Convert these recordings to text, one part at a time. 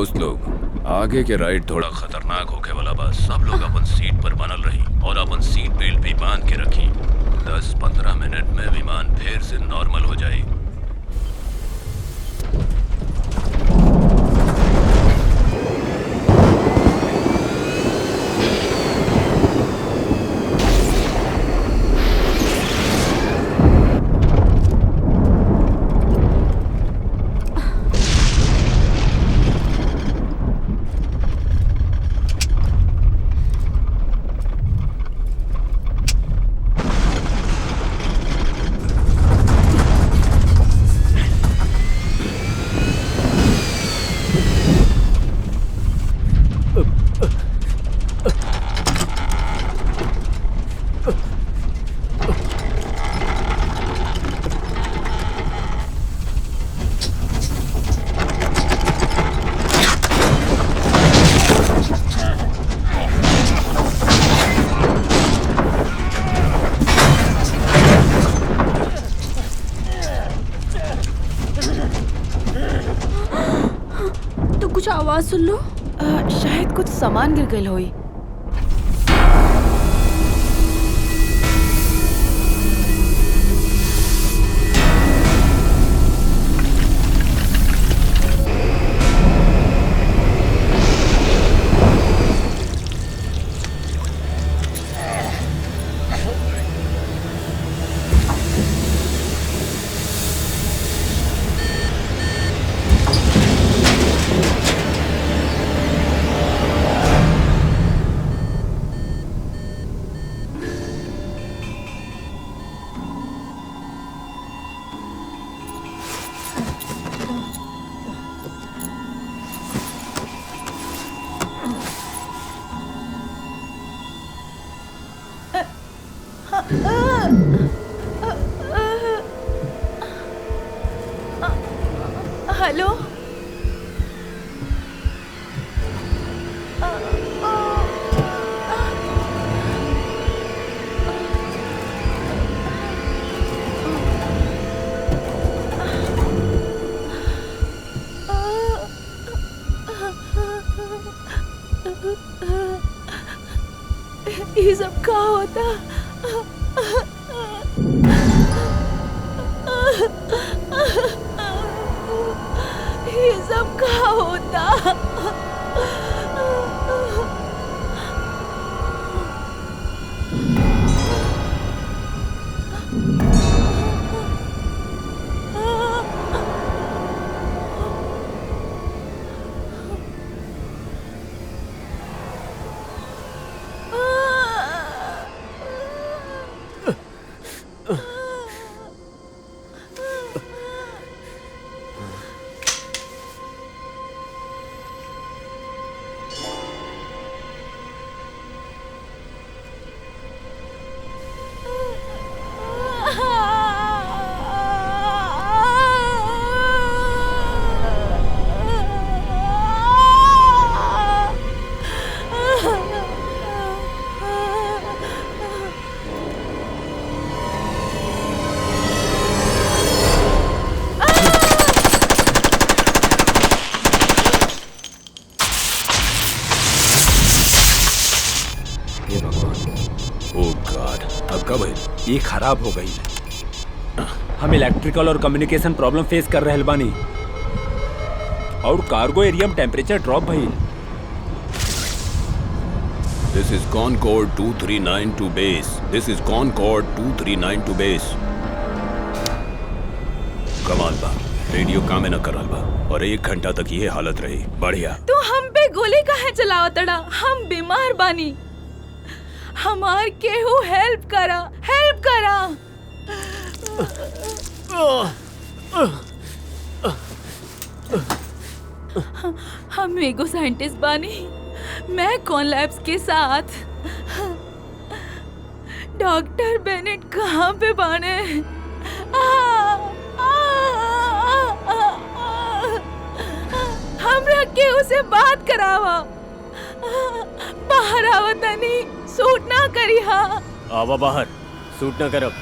दोस्त लोग, आगे के राइड थोड़ा खतरनाक होके वाला बा। सब लोग अपन सीट पर बनल रही और अपन सीट बेल्ट भी बांध के रखी। 10-15 मिनट में विमान फिर से नॉर्मल हो जाए। तो कुछ आवाज सुन लो। शायद कुछ सामान गिर गई होई। हेलो, ये सब क्या होता? ये सब क्या होता? ये खराब हो गई है। हम इलेक्ट्रिकल और कम्युनिकेशन प्रॉब्लम फेस कर रहे बानी और कार्गो एरिया में टेम्परेचर ड्रॉप भइल। This is Concorde 239 to base. This is Concorde 239 to base. कमाल बा, रेडियो कामे न करल बा और 1 घंटा तक ये हालत रही। बढ़िया। तू हम पे गोली काहे चलावतड़ा? हम बीमार बानी, हमार केहू हेल्प करा, हेल्प करा। हम एगो साइंटिस्ट बानी, मैं कॉन लैब्स के साथ। डॉक्टर बेनेट कहाँ पे बाने? हमरा केहू से बात करावा। बाहर आवतनी, सूट ना करी। हाँ आवा बाहर, सूट ना करब।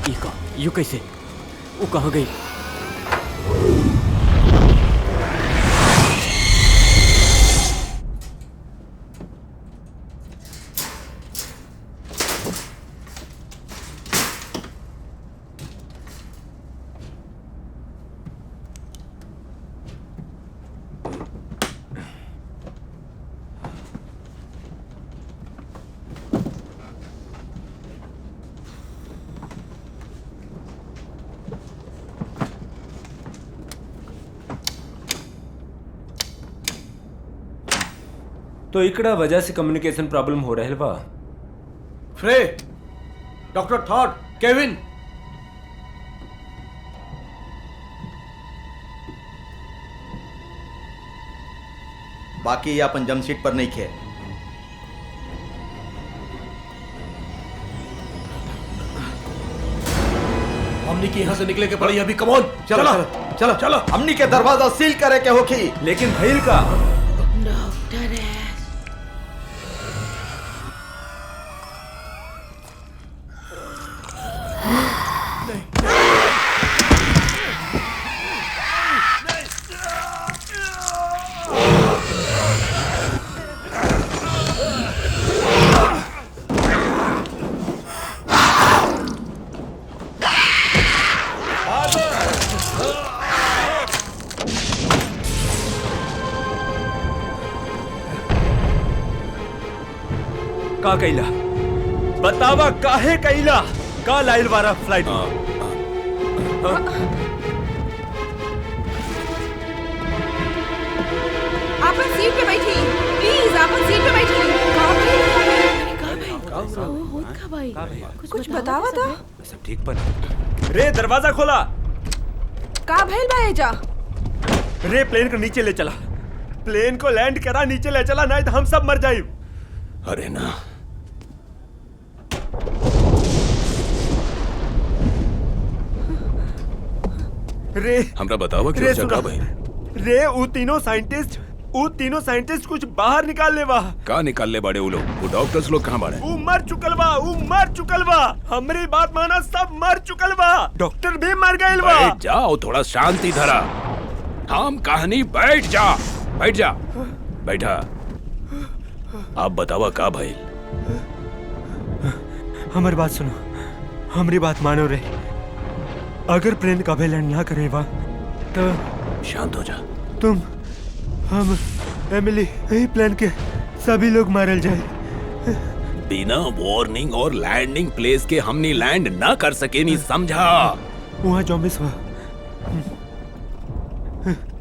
यू कैसे? वो कहाँ गई? तो इकड़ा वजह से कम्युनिकेशन प्रॉब्लम हो रहल बा। फ्रे, डॉक्टर थॉट, केविन, बाकी अपन जमशीट पर नहीं खे। हमनी की यहाँ से निकले के पड़ी अभी। कमॉन, चलो चलो चलो चलो। हमनी के दरवाजा सील करे के होखी। लेकिन भइल का? डॉक्टर है। का कैला? बतावा काहे कैला? का लाइल वारा फ्लाइट? आपन सीट पे बैठी, प्लीज आपन सीट पे बैठी। का भाई? कुछ बतावा था? सब ठीक पर? रे दरवाजा खोला। का भइल बा एजा? रे प्लेन को नीचे ले चला। प्लेन को लैंड करा, नीचे ले चला, नहीं तो हम सब मर जाए। अरे ना, रे हमरा बतावा कि रे जगह सुना। भाई रे वो तीनों साइंटिस्ट कुछ बाहर निकाल ले बा। का निकाल ले बड़े वो लोग? वो डॉक्टर्स लोग कहाँ बड़े? वो मर चुकल बा। हमरी बात माना, सब मर चुकल बा। डॉक्टर भी मर गइल बा। बैठ जाओ, थोड़ा शांति धरा। हम कहानी बैठ जा। बैठा। आप बतावा का भाई? हमारी बात सुनो, हमारी बात मानो रे। अगर प्लेन कभी लैंड ना करे बा तो शांत हो जा। तुम, हम, एमिली, यही प्लेन के सभी लोग मारल जाए। बिना वार्निंग और लैंडिंग प्लेस के हमने लैंड ना कर सके, नहीं समझा? वहाँ जॉम्बिस हुआ।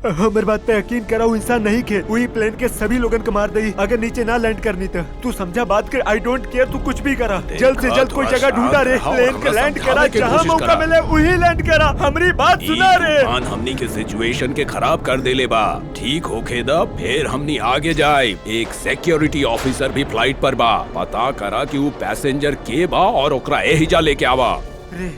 हमारी बात पे यकीन करा, वो इंसान नहीं खे। वही प्लेन के सभी लोगन को मार दी अगर नीचे ना लैंड करनी तो। तू समझा बात कर। आई डोंट केयर, तू कुछ भी करा। जल्द से जल्द कोई जगह ढूंढा रे। प्लेन के लैंड करा, जहाँ मौका मिले वही लैंड करा। हमारी बात सुना रे। तूफान हमनी के सिचुएशन के खराब कर देले बा। ठीक होके दा, फिर हमनी आगे जाए। एक सिक्योरिटी ऑफिसर भी फ्लाइट पर बा। पता करा कि वो पैसेंजर के बा और ओकरा एहिजा लेके आवा। रे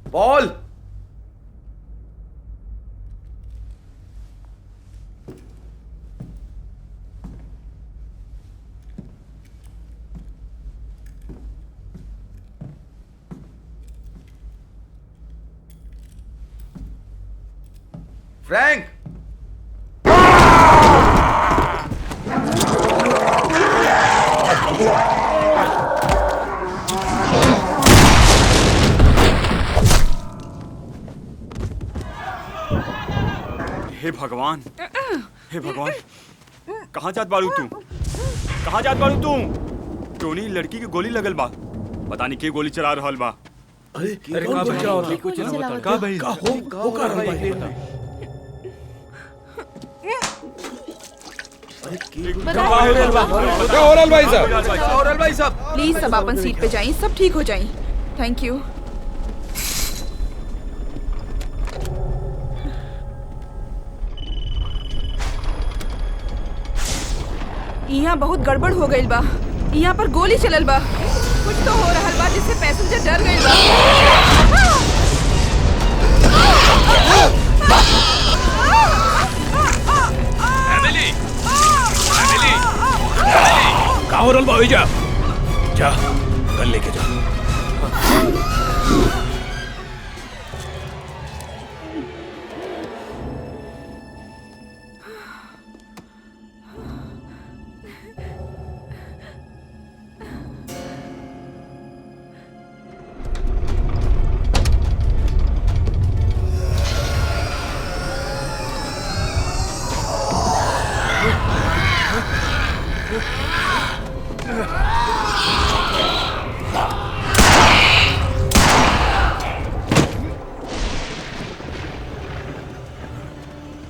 बॉल, फ्रैंक, हे भगवान, हे भगवान, कहाँ जात बाड़ू तू? कहाँ जात बाड़ू तू? टोनी लड़की की गोली लगल बा। पता नहीं के गोली चला रहल बा। अरे का भाई? का भाई? ओरल भाई साहब, प्लीज सब अपन सीट पे जाइए, सब ठीक हो जाइए। Thank you. यहाँ बहुत गड़बड़ हो गई बा। यहाँ पर गोली चलल बा। कुछ तो हो रहल बा जिससे पैसेंजर डर गइल बा। का हो रहल बा ओइजा? जा गन लेके जा।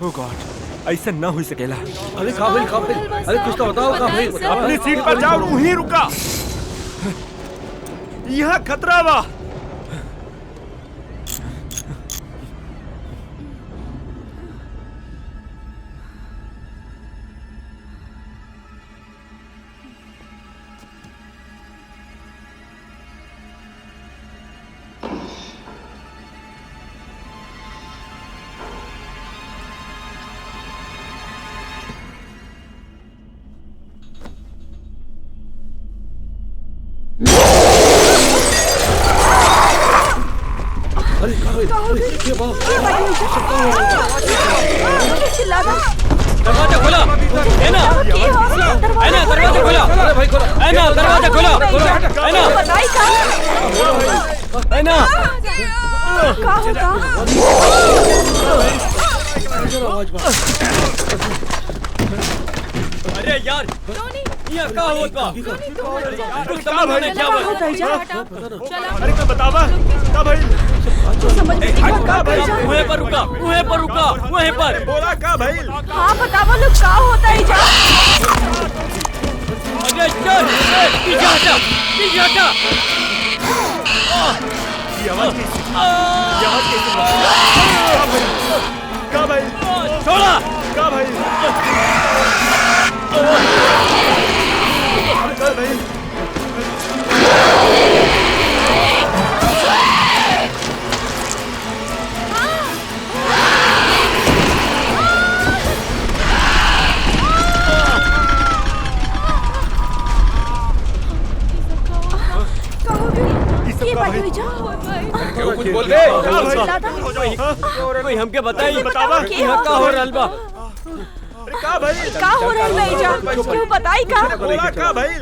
Oh God, ऐसा ना हो सकेला। अरे का भाई अरे कुछ तो बताओ का भाई अपनी सीट पर जाओ, वहीं रुका। यहाँ खतरा बा। अरे का भाई ये बाप दरवाजा खोला है ना? है ना? दरवाजा खोला। अरे भाई खोला। है ना? दरवाजा खोला। है ना? है ना? अरे यार यहाँ का होत बा? कुछ समझ में नहीं क्या बा? अरे का बतावा का भाई? समझ में नहीं का भाई? वहीं पर रुका, वहीं पर रुका, वहीं पर। बोला का भाई? हाँ बताओ लोग का होता है जा। अरे चल, पीछे हटा, पीछे हटा। ये आवाज कैसी? का भाई? छोड़ा। का भाई? का भाई? ये बात हुई जा। क्यों कुछ बोल दे? कोई हमके बताई बतावा। यहाँ का हो रहल बा? का भाई? का हो रहा है जा? क्यों बताई का? बोला का भाई?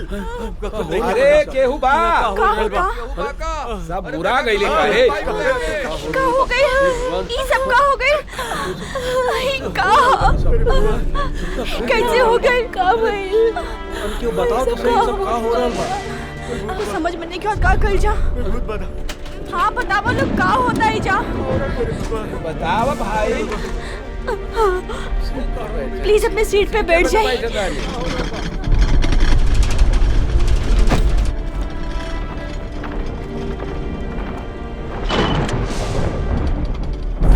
अरे केहू बा? का होता? सब बुरा गइले काहे? का हो गई? ये सब का हो गई? का कैसे हो गई? का भाई? क्यों बताओ तो सही सब का हो रहा है? कुछ समझ में नहीं क्या का कर जा। हाँ बताओ लोग का होता है जा। बतावा भाई। प्लीज अपने सीट पे बैठ जाइए।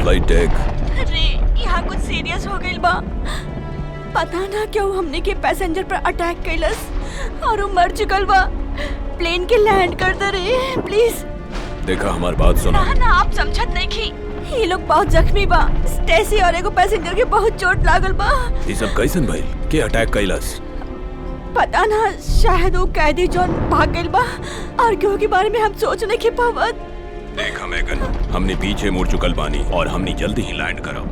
Flat deck. अरे यहाँ कुछ सीरियस हो गई बा। पता ना क्यों हमने के पैसेंजर पर अटैक कैलस और वो मर चुकल बा। प्लेन के लैंड कर दे रहे प्लीज। देखा हमारी बात सुनो। ना ना आप समझत नहीं की। ये लोग बहुत जख्मी बा। स्टेसी और एगो पैसेंजर के बहुत चोट लागल बा। ये सब कैसन भइल? के अटैक कैलस? पता ना शायद वो कैदी जोन भाग गइल बा और क्यों के बारे में हम सोच नहीं पावत। देखा मैगन, हमने पीछे मुड़ चुकल बानी और हमने जल्दी ही लैंड करब।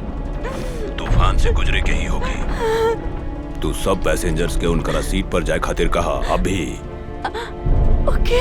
तूफान से गुजरे के ही होगी। तू सब पैसेंजर्स के उनकरा सीट पर जाए खातिर कहा अभी। ओके।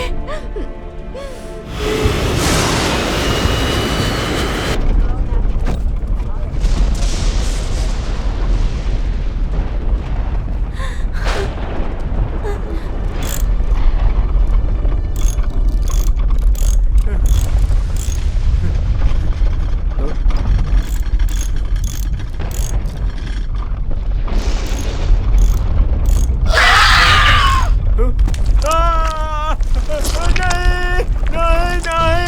नहीं नहीं नहीं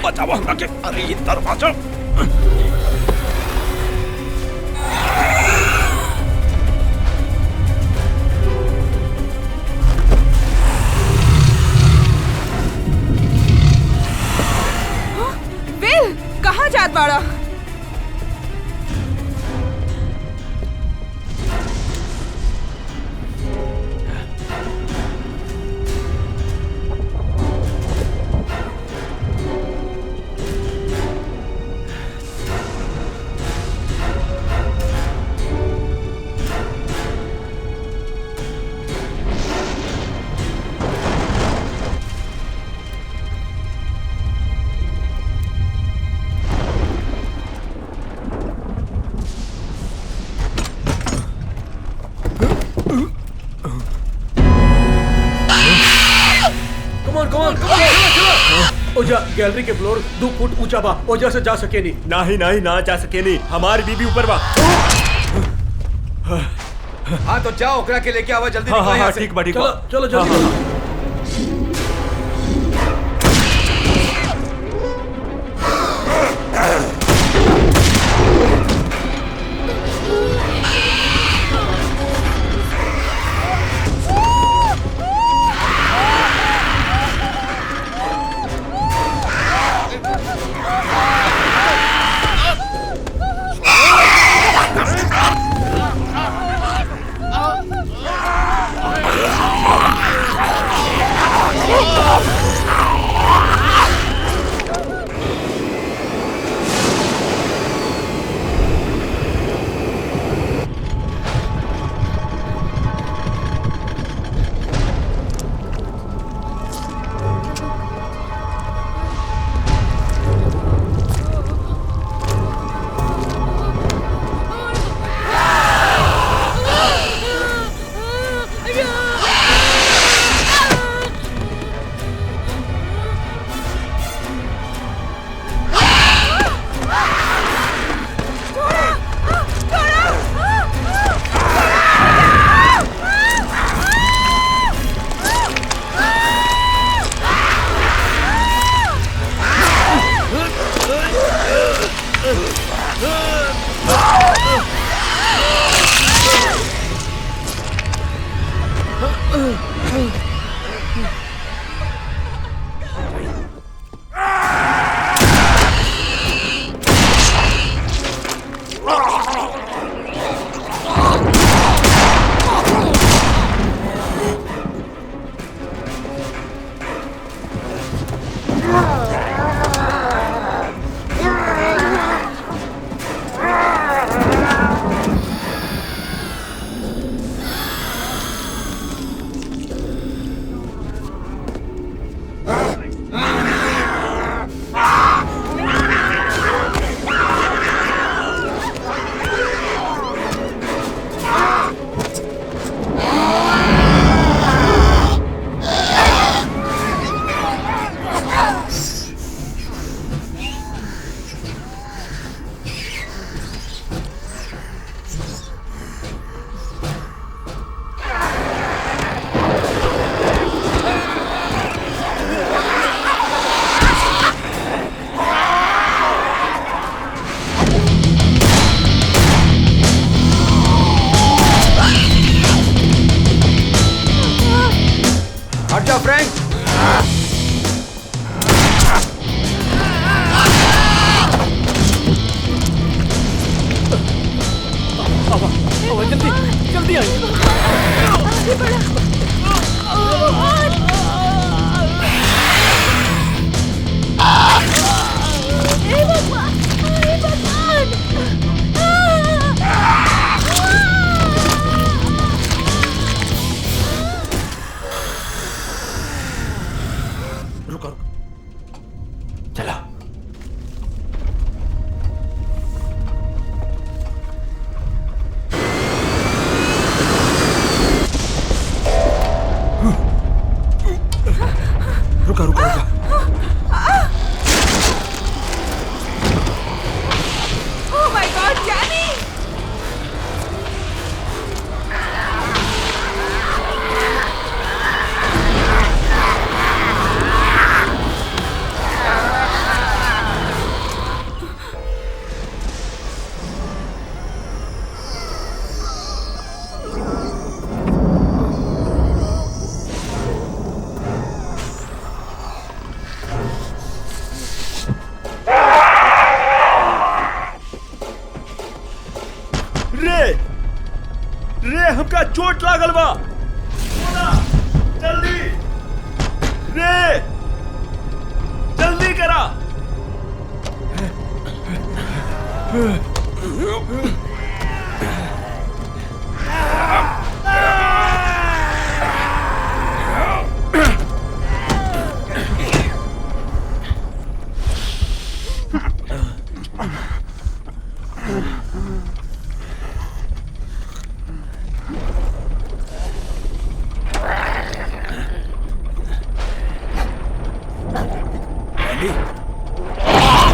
बचाओ हमरा के। अरे ये दरवाजा विल कहाँ जात बाड़ा? ओजा गैलरी के फ्लोर 2 फुट ऊंचा बा, ओजा से जा सके नहीं। नहीं नहीं ना जा सके नहीं, हमारी बीबी ऊपर बा। हाँ तो जाओ ओकरा के लेके आवा जल्दी। हाँ हाँ ठीक बा ठीक बा। चलो चलो जल्दी। चला। रुका रुका रुका। Oh my God जैनी! रे हमका चोट लागल बा। जल्दी रे, जल्दी करा।